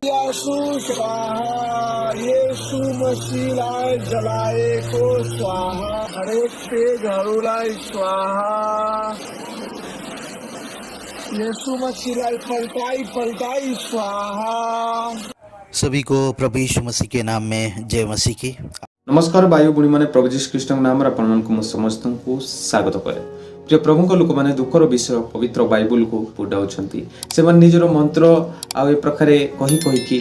यीशु स्वाहा, यीशु मसीहलाई जलाएको स्वाहा, हरेक पेजहरूलाई स्वाहा, यीशु मसीहलाई पल्टाई पल्टाई स्वाहा। सभी को प्रभु यीशु मसीह के नाम में जय मसीह की। नमस्कार भाई भूणी मैंने प्रभु यीशु ख्रीष्ट नाम आपको समस्त को स्वागत करे। प्रिय प्रभु लोक मैंने दुखर विषय पवित्र बाइबल को पुडाउछंती से माने निजर मंत्र आउ ए प्रकार कही कहीकि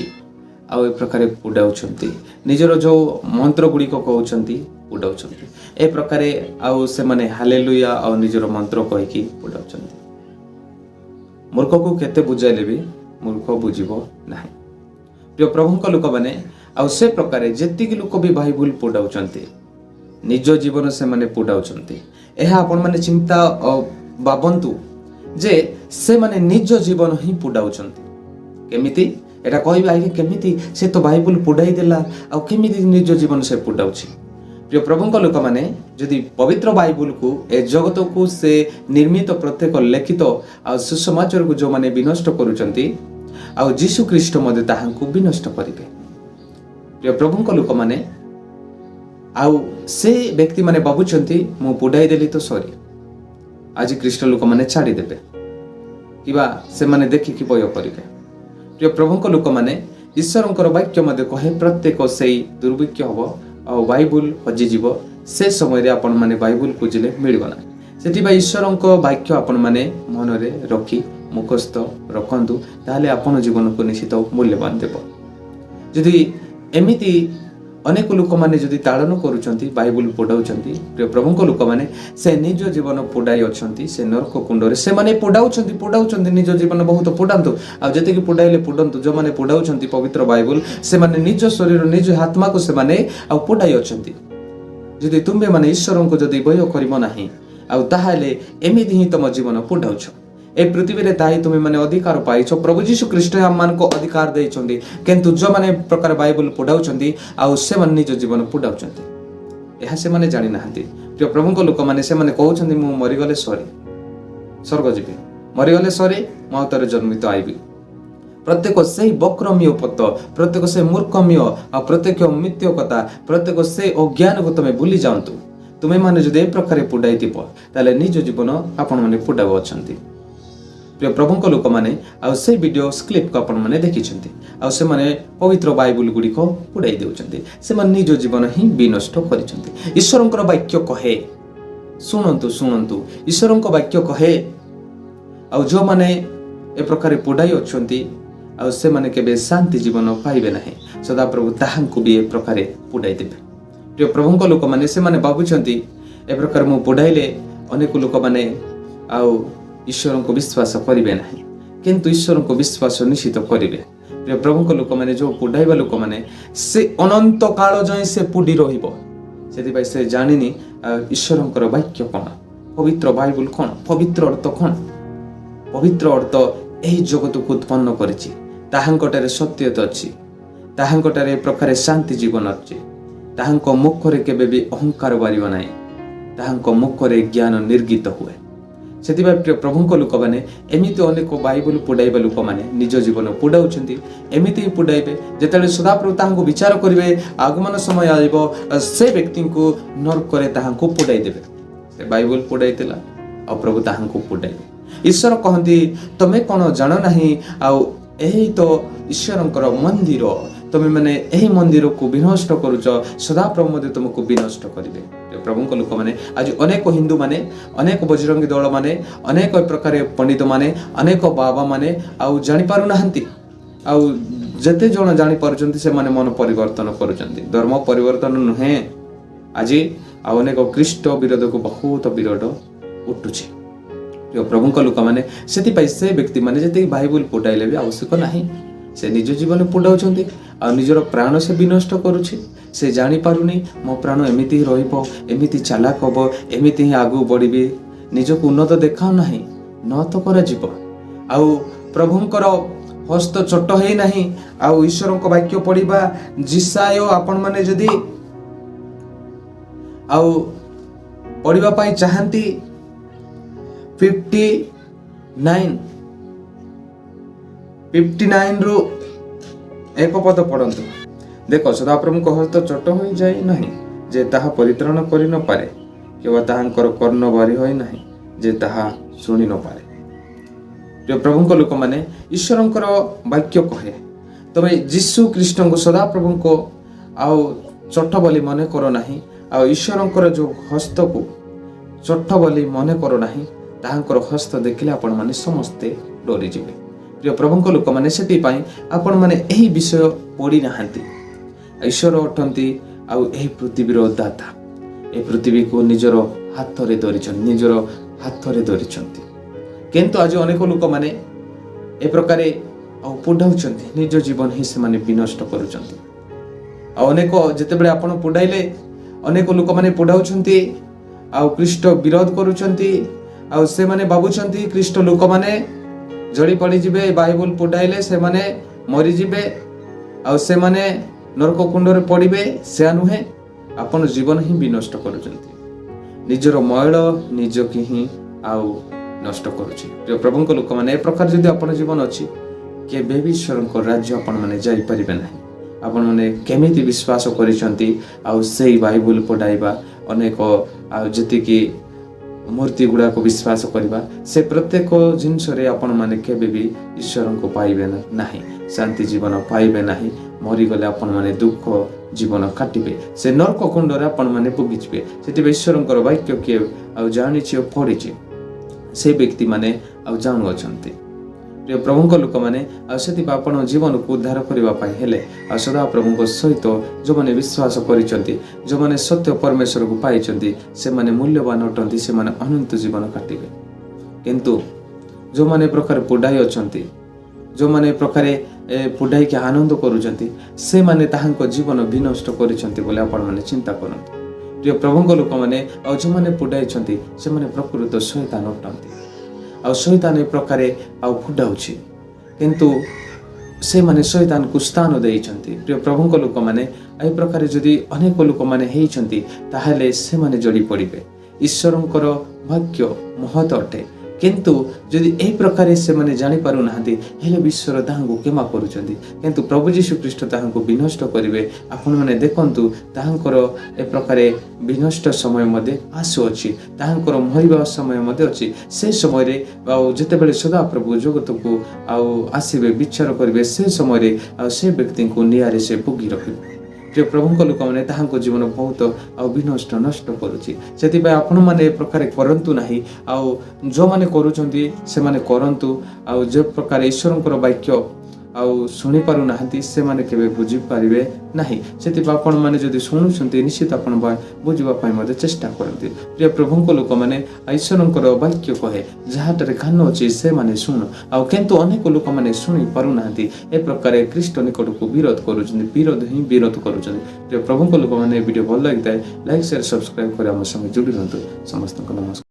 आउ ए प्रकार पुडाउछंती निजर जो मंत्र गुड़िक कहउछंती पुडाउछंती ए प्रकार आउ से माने हालेलुया आउ निजर मंत्र कहीकि पुडाउछंती। मूर्ख को केते बुझाइले भी मूर्ख बुझिबो नाही। प्रिय प्रभु लोक मैंने आउ से प्रकार जेतिक लोक भी बाइबल पुडाउछंती निज जीवन से माने पुडाउछंती। एहा आपण माने चिंता बाबंतु जे से माने निज जीवन ही पुडाउछंती। केमिति एटा कहबे आगे केमिति से तो बाइबल पुडाई देला आ केमिति निज जीवन से पुडाउछि। प्रिय प्रभु लोक माने जदि पवित्र बाइबल को ए जगत को से निर्मित प्रत्येक लिखित आ सुसमाचार को जो माने विनष्ट करूछंती आ यीशु ख्रीष्ट मधे ताहांकु विनष्ट करिवे। प्रिय प्रभु लोक माने आउ से व्यक्ति माने बाबुचंती मु पुडाई देली तो सॉरी आज ख्रीष्ट लोक माने छाड़ी देबे किबा से माने देखि कि बय करिवे। प्रिय प्रभु लोक माने ईश्वरंकर वाक्य मध्ये कहे प्रत्येक सेई दुर्भिक्ष हबो आ बाइबल हजि जीव से समय रे आपण माने बाइबल खुजिले मिलिबो ना। सेति बा ईश्वरंक वाक्य आपण माने मन रे रखी मुखस्थ रखंतु ताले आपण जीवन को निश्चित मूल्यवान देबो। जदि एमिति अनेक लोक माने जदि ताड़न करूछंती बाइबल पढ़ाउछंती प्रिय प्रभु लोक माने से निज जीवन पुडाई अछंती से नरक कुंड रे से माने पुडाउछंती निज जीवन बहुत पुडांतु आ जते कि पुडाइले पुडंतु जो माने पुडाउछंती पवित्र बाइबल से माने निज शरीर निज आत्मा को से माने आ पुडाई अछंती। जदि तुमे माने ईश्वर को जदि भय करिवो नाही आ ताहाले एमिति ही तम जीवन पुडाउछ ए पृथ्वी रे ताई तुमे माने अधिकार पाइछ। प्रभु यीशु ख्रीष्ट हम मान को अधिकार देइछंती किंतु जो माने प्रकार बाइबल पढ़ाउछंती आ से माने निज जीवन पुडाउछंती एहा से माने जानि नाहंती। प्रिय प्रभु लोक माने से माने कहउछंती मु मरि गले सरी स्वर्ग जीवी मरि गले सरी मौतर जन्मित आइबी। प्रत्येक से वक्रमिय पत प्रत्येक से मूर्खमिय आ प्रत्येक मिथ्य कथा प्रत्येक से अज्ञान को तमे भूली जांतु। तुमे माने जदि ए प्रकार पुडाई दिबो ताले निज जीवन आपण माने पुडाव अछंती। प्रिय प्रभु लोक माने आ से वीडियो क्लिप को आपण माने देखिछंती आ से माने पवित्र बाइबल गुडी को पुडाई देउछंती से माने निज जीवन ही विनष्ट करिछंती। ईश्वरंकर वाक्य कहे सुनंतु सुनंतु ईश्वरंकर वाक्य कहे आ जो माने ए प्रकार पुडाई अछंती आ से माने केबे शांति जीवन पाइबे नाही सदा प्रभु ताहांकु भी ए प्रकार पुडाई देबे। प्रिय प्रभु लोक माने से माने बाबुछंती ए प्रकार मु पुडाइले अनेक लोक माने आ ईश्वर को विश्वास करिवे नाही किंतु ईश्वर को विश्वास निश्चित करिवे। प्रिय प्रभु लोक माने जो पुडाइबा लोक माने से अनंत काल जाय से पुडी रहिबो सेति भाई से जानिनी ईश्वरंकर वाक्य कोन पवित्र बाइबल कोन पवित्र अर्थ कोन पवित्र अर्थ एही जगत को उत्पन्न करिछि ताहांकटारे सत्यता अछि ताहांकटारे प्रकार शांति जीवन अछि ताहांक मुख रे केबे भी अहंकार बारिबो नाही ताहांक मुख रे ज्ञान निर्गित हुए। सेति प्रिय प्रभु लोक माने एमिति अनेक बाइबल पुडाइबा लोक माने निज जीवन पुडाउछंती एमिति पुडाइबे जेतेले सदा प्रभु ताहांको विचार करिवे आगमन समय आइबो से व्यक्ति को नरक करे ताहांको पुडाई देबे। से बाइबल पुडाइतेला आ प्रभु ताहांको पुडाइबे। ईश्वर कहंती तमे कोन जानो नाही आ एही तो ईश्वरंकर मंदिर तमे माने एही मंदिर को विनष्ट करूछ सदा प्रभु मते तुमको विनष्ट करिवे। प्रभु लोक माने आज अनेक हिंदू माने अनेक बजरंगी दल माने अनेक प्रकार पंडित माने अनेक बाबा माने आउ जानि पारु नाहंती आउ जते जण जानि पारुचंती से माने मन परिवर्तन करूचंती धर्म परिवर्तन नुहे आज आउ अनेक ख्रीष्ट विरोध को बहुत विरोध उठुछि। प्रभु लोक माने सेति पई से व्यक्ति माने जते बाइबल पुडाइले भी आवश्यक नाही से निज जीवन पुडाउछंती आ निजर प्राण से विनष्ट करूछि से जानि पारुनी मो प्राण एमिति रहिबो एमिति चालाक हबो एमिति ही आगु बढ़िबे निज को उन्नत देखाउ नाही न तो करा जीव आउ प्रभुंकर हस्त छोट हेई नाही आउ ईश्वरक वाक्य पढ़िबा जिसायो आपण माने जदी आउ पढ़िबा पाई चाहंती 59 रु एक पद पढ़ंतु। देखो सदाप्रभु हस्त चोट हो जाए नहीं जे ताहा परित्राण करि न पारे केवल ताहांकर कर्ण बारी होई नहीं जे ताहा सुनि न पारे। प्रिय प्रभुଙ୍କ लोक माने ईश्वरଙ୍କର वाक्य कहे तबे यीशु कृष्ण को सदाप्रभु को आउ चोट बोली मन कर नाही आ ईश्वरଙ୍କର जो हस्त को चोट बोली मन कर नाही ताहांकर हस्त देखिले आपण माने समस्ते डरी जिवे। प्रिय प्रभुଙ୍କ लोक माने सेति पई आपण माने एही विषय पढ़ी नाहंती। ईश्वर अटंती आउ एही पृथ्वीर दाता ए पृथ्वी को निजर हाथ रे धरिछंती किंतु आज अनेक लोक माने ए प्रकार पुडाउछंती निज जीवन ही से माने विनष्ट करूछंती। अनेक जेतेबेले आपण पुडाइले अनेक लोक माने पुडाउछंती आ ख्रीष्ट विरोध करूछंती आ से माने बाबुछंती ख्रीष्ट लोक माने जड़ी पड़ी जिबे बाइबल पुडाइले से माने मरि जिबे आ से माने नरक कुंड रे पड़िबे से नुहे आपण जीवन ही विनष्ट करूछंती निजर मैल निज की ही आउ नष्ट करुछि। प्रिय प्रभुଙ୍କ लोक माने ए प्रकार जदि आपण जीवन अछि केबे भी ईश्वरଙ୍କ राज्य आपण माने जाई परिबे नाही। आपण माने केमिति विश्वास करिसंती आउ सेही बाइबल पढाइबा अनेक आ जति कि मूर्ति गुड़ा को विश्वास करबा से प्रत्येक जिनस रे आपण माने केबे भी ईश्वरଙ୍କୁ पाइबे नाही शांति जीवन पाइबे नाही मरि गले आपण माने दुख जीवन काटिबे से नरक कुंड रे आपण माने भोगिबे। सेति ईश्वरଙ୍କର वाक्य के आ जानि छि पढि छि से व्यक्ति माने आ जानु अछंती। प्रिय प्रभुଙ୍କ लोक माने आ सेति आपण जीवन को उद्धार करबा पाई हेले आ सदा प्रभुଙ୍କ सहित जो माने विश्वास करिसंती जो माने सत्य परमेश्वर को पाइचंती से माने मूल्यवान अटंती से माने अनंत जीवन काटिबे। किंतु जो माने प्रकार पुडाई अछंती जो माने प्रकार पुडाई के आनंद करूचंती से माने ताहांको जीवन विनष्ट करिसंती बोले आपण माने चिंता करंती। प्रिय प्रभुଙ୍କ लोक माने आ जो माने पुडाइछंती से माने प्रकृत शैतान अटंती आ शैतान ए प्रकार आ फुडाउछि किंतु से माने शैतान को स्थान देइछंती। प्रिय प्रभुଙ୍କ लोक माने ए प्रकार जदि अनेक लोक माने हेइछंती ताहाले से माने जड़ी पड़िबे। ईश्वरଙ୍କର वाक्य महत अटे किंतु जदि ए प्रकार से माने जानि पारु नाहंती हेले ईश्वर ताहांको क्षमा करूछंती किंतु प्रभु यीशु ख्रीष्ट ताहांको विनष्ट करिवे। आपण माने देखंतु ताहांकर ए प्रकार विनष्ट समय मध्ये आसु अछि ताहांकर मरिबा समय मध्ये अछि से समय रे जेतेबेले सदा प्रभु जगत को आसीबे विचार करिवे से समय रे से व्यक्ति को नियारे से भोगी रखिबे। प्रिय प्रभुଙ୍କ लोक माने ताहांको जीवन बहुत विनष्ट नष्ट करूछि सेति पय आपण माने ए प्रकार करंतु नाही आ जो माने करूछंती से माने करंतु आ जे प्रकार ईश्वरଙ୍କର वाक्य आ सुनि पारु नाहंती से माने केबे बुझि पारिबे नाही। सेति पय आपण माने जदि सुनुछंती निश्चित आपण बुझिबा पय मध्ये चेष्टा करंती। प्रिय प्रभुଙ୍କ लोक माने ईश्वरଙ୍କର वाक्य कहे जहाटरे कान अछि से माने सुन आ किंतु अनेक लोक माने सुनि पारु नाहंती ए प्रकार ख्रीष्ट निकट को विरोध करूछंती विरोध करूछंती। प्रिय प्रभुଙ୍କ लोक माने वीडियो भल लागिताय लाइक शेयर सब्सक्राइब करे हम संग जुड़ी रहंतु। समस्त को नमस्कार।